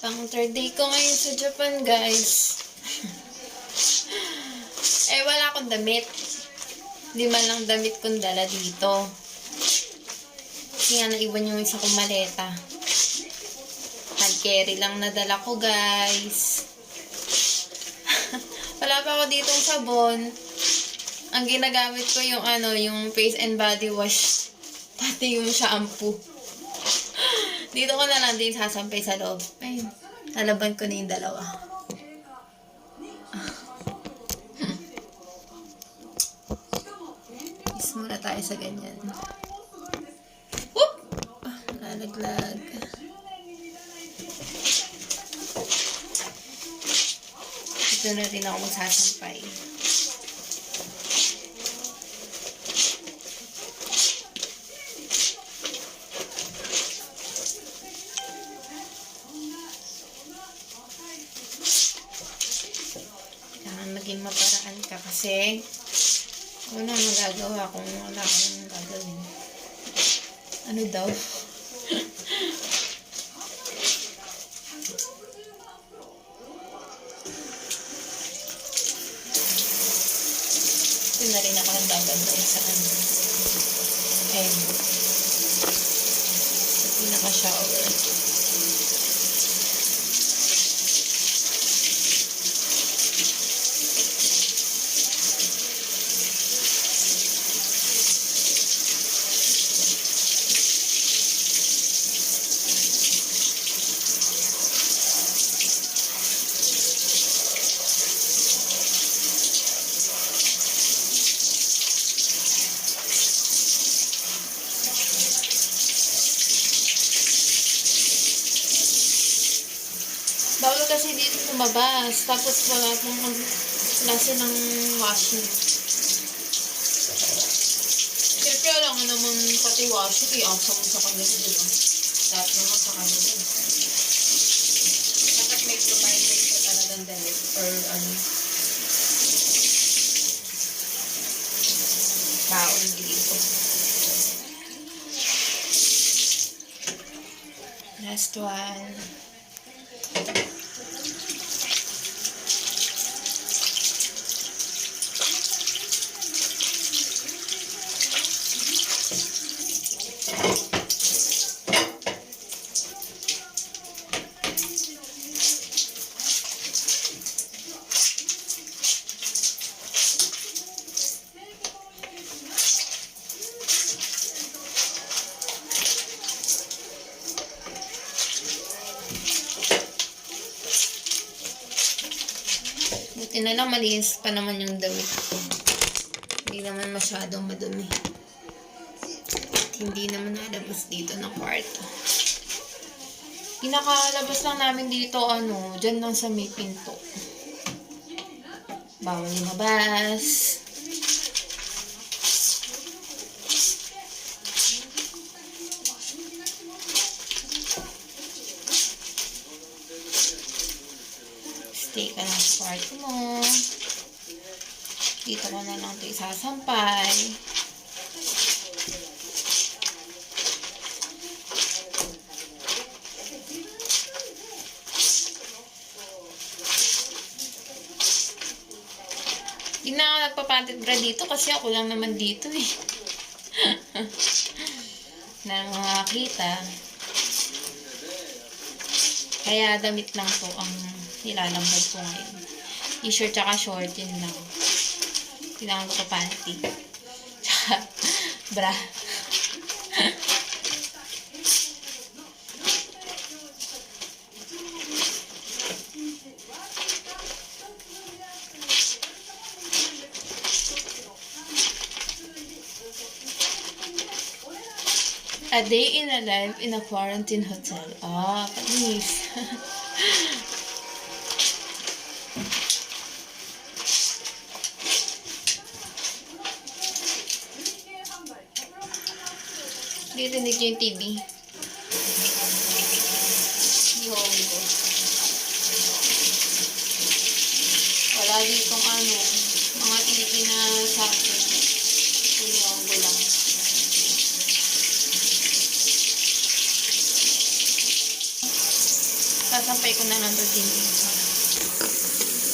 Pang third day ko ngayon sa Japan, guys. Wala akong damit. Di man lang damit kong dala dito. Kasi nga naiwan yung isa kong maleta. Hand carry lang nadala ko, guys. Wala pa ako ditong sabon. Ang ginagamit ko yung yung face and body wash. Pati yung shampoo. Dito ko na lang din sasampay sa loob. Ayun. Nalaban ko na yung dalawa. Is muna tayo sa ganyan. Whoop! Nalaglag. Ito na rin ako magsasampay. Maging maparaan ka kasi wala magagawa kung wala kang gagawin. Ano daw? Ito na rin ako nagbabanday sa ayun. Sa pinaka-shower. Bawal kasi dito lumabas. Tapos wala pong klase ng washing. Siyempre, alam nga naman pati washing. Asa mo sa kanila dito. Lahat naman sa kanila. Dapat may provided ko talagang damit. Or baon dito. Last one. Buti na lang malinis pa naman yung damit ko. Hindi naman masyadong madumi. At hindi naman nalabas dito ng kwarto. Pinakalabas lang namin dito, dyan lang sa may pinto. Bawal lumabas. Stay ka lang sa kwarto mo. Dito ko na lang ito isasampay. Hindi na ako nagpapantit bra dito kasi ako lang naman dito eh. Na makakita. Kaya damit lang to ang nilalambad ko ngayon. T-shirt tsaka short, yun lang. Kailangan ko pa panty. Tsaka bra. A day in a life in a quarantine hotel. Panis. Dirinig yung TV. Ihongo. Wala ditong mga TV na sa akin. Ihongo lang. Sasampay ko na lang to din dito.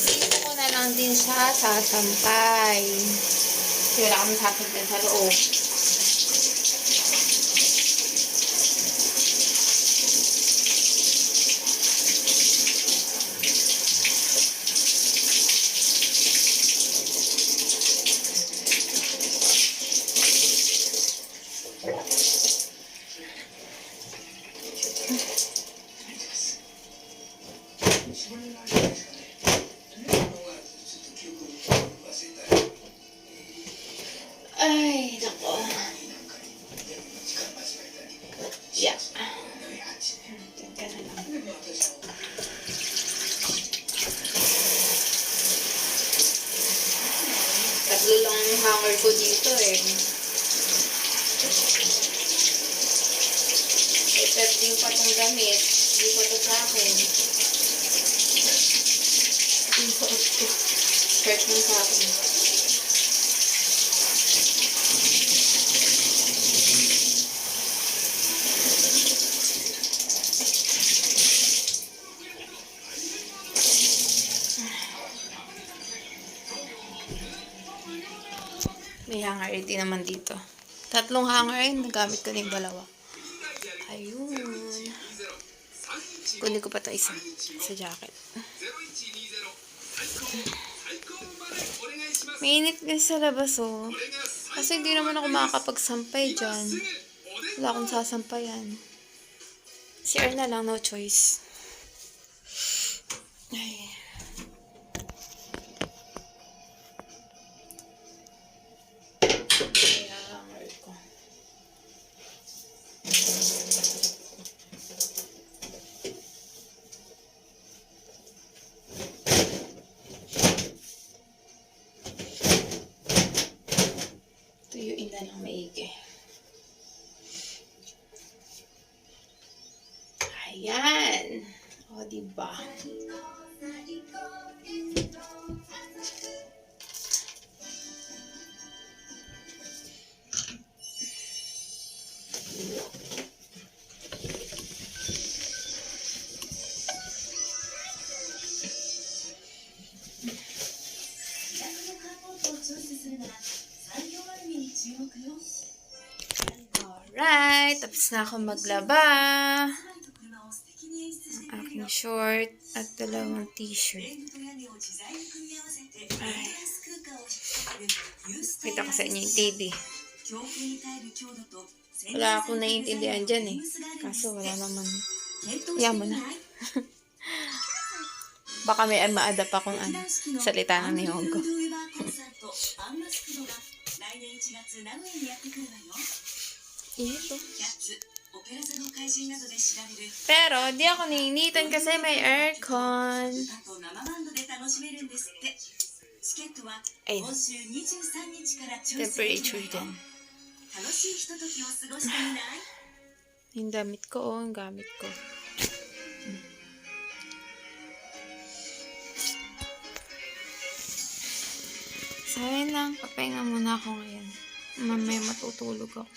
Dito ko na lang din siya sasampay. Kasi wala akong sasampay sa loob. Ay, nako. Yeah. Diyan ka na lang. Tatlo lang yung hanger ko dito eh. Epepting pa tong gamit. Hindi pa to sa akin. Yung suot ko. Shirt mo sa akin. May hanger din naman dito. Tatlong hanger yun. Nagamit ko na yung dalawa. Ayun. Kunin ko pa ito isa. Sa jacket. Mainit din sa labas oh. Kasi hindi naman ako makakapagsampay dyan. Wala akong sasampayan. CR na lang. No choice. Ay. Tuyuin na lang maigi. Ayan. O, diba? Alright, tapos na ako maglaba. Ang aking short at dalawang t-shirt. Ay. Kita ko sa inyo yung TV. Wala akong naiintindihan dyan eh. Kaso wala naman. Yan mo na. Baka may ma-adapt akong salita ng Nihongo. Ito. Pero, di ako ninitan kasi may aircon. Ay. Temperature din. Yung damit ko, oh, yung gamit ko. Sayang lang, papahinga muna ako ngayon. Mamaya matutulog ako.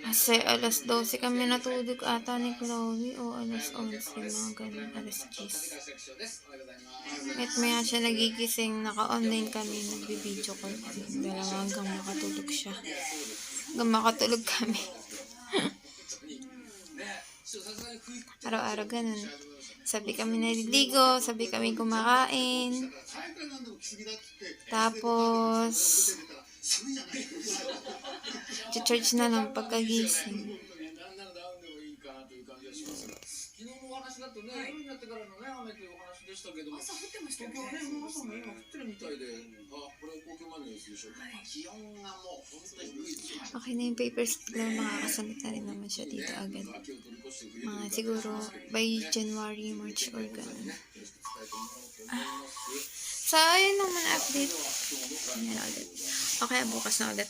Kasi alas 12 kami natulog ata ni Chloe o alas 11, mga ganun, alas 10. At maya siya nagigising, naka-online kami, nagbi-video call kami. Dalawa hanggang makatulog siya. Hanggang makatulog kami. Araw-araw ganun. Sabi kami naliligo, sabi kami kumakain. Tapos, charge na lang pagkagising. Okay na yung papers lang, makakasamit na rin naman siya dito agad. Siguro by January, March or ganun. So, ayun naman update. Ayan ulit. Okay, bukas na ulit.